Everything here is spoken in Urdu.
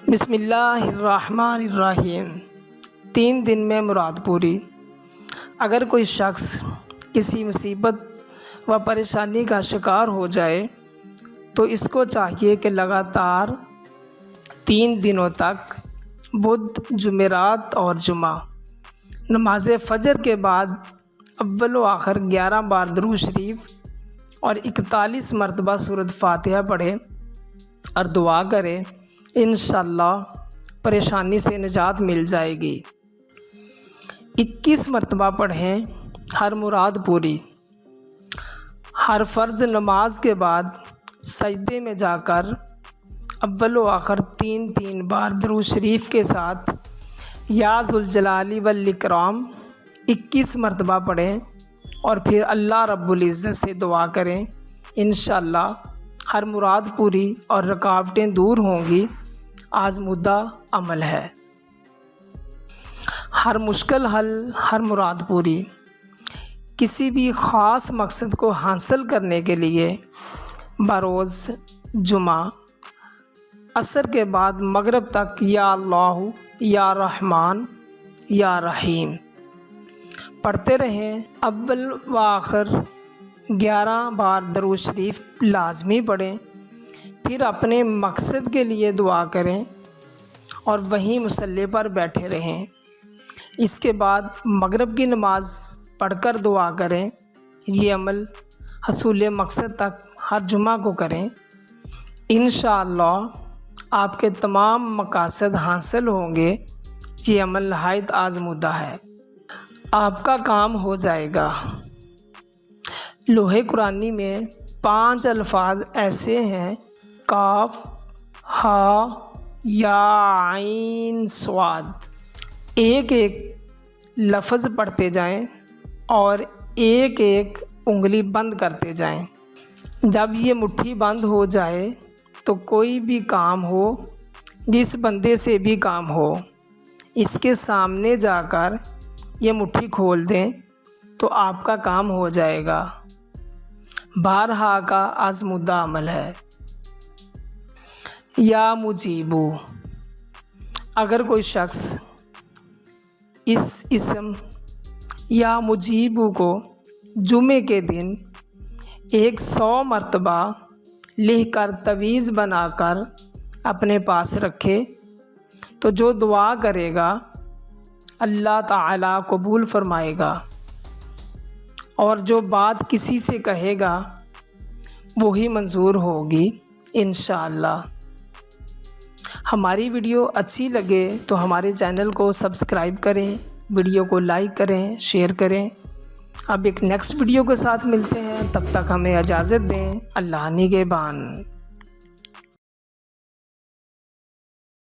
بسم اللہ الرحمن الرحیم۔ 3 دن میں مراد پوری۔ اگر کوئی شخص کسی مصیبت و پریشانی کا شکار ہو جائے تو اس کو چاہیے کہ لگاتار 3 دنوں تک بدھ، جمعرات اور جمعہ نماز فجر کے بعد اول و آخر 11 بار درود شریف اور 41 مرتبہ سورۃ فاتحہ پڑھے اور دعا کرے، انشاءاللہ پریشانی سے نجات مل جائے گی۔ 21 مرتبہ پڑھیں، ہر مراد پوری۔ ہر فرض نماز کے بعد سجدے میں جا کر اول و آخر 3 بار درود شریف کے ساتھ یا ذوالجلال والاکرام 21 مرتبہ پڑھیں اور پھر اللہ رب العزت سے دعا کریں، انشاءاللہ ہر مراد پوری اور رکاوٹیں دور ہوں گی۔ آزمودہ عمل ہے۔ ہر مشکل حل، ہر مراد پوری۔ کسی بھی خاص مقصد کو حاصل کرنے کے لیے بروز جمعہ عصر کے بعد مغرب تک یا اللہ، یا رحمان، یا رحیم پڑھتے رہیں۔ اول و آخر 11 بار درود شریف لازمی پڑھیں، پھر اپنے مقصد کے لیے دعا کریں اور وہیں مصلی پر بیٹھے رہیں۔ اس کے بعد مغرب کی نماز پڑھ کر دعا کریں۔ یہ عمل حصول مقصد تک ہر جمعہ کو کریں، انشاءاللہ آپ کے تمام مقاصد حاصل ہوں گے۔ یہ عمل نہایت آزمودہ ہے، آپ کا کام ہو جائے گا۔ لوح قرآنی میں 5 الفاظ ایسے ہیں، کاف، ہا، یا، عین، صاد۔ ایک لفظ پڑھتے جائیں اور ایک انگلی بند کرتے جائیں۔ جب یہ مٹھی بند ہو جائے تو کوئی بھی کام ہو، جس بندے سے بھی کام ہو، اس کے سامنے جا کر یہ مٹھی کھول دیں تو آپ کا کام ہو جائے گا۔ بارہا کا آزمودہ عمل ہے۔ یا مجیبو، اگر کوئی شخص اس اسم یا مجیبو کو جمعے کے دن 100 مرتبہ لکھ کر تعویذ بنا کر اپنے پاس رکھے تو جو دعا کرے گا اللہ تعالیٰ قبول فرمائے گا، اور جو بات کسی سے کہے گا وہی منظور ہوگی انشاءاللہ۔ ہماری ویڈیو اچھی لگے تو ہمارے چینل کو سبسکرائب کریں، ویڈیو کو لائک کریں، شیئر کریں۔ اب ایک نیکسٹ ویڈیو کے ساتھ ملتے ہیں، تب تک ہمیں اجازت دیں۔ اللہ نگہبان۔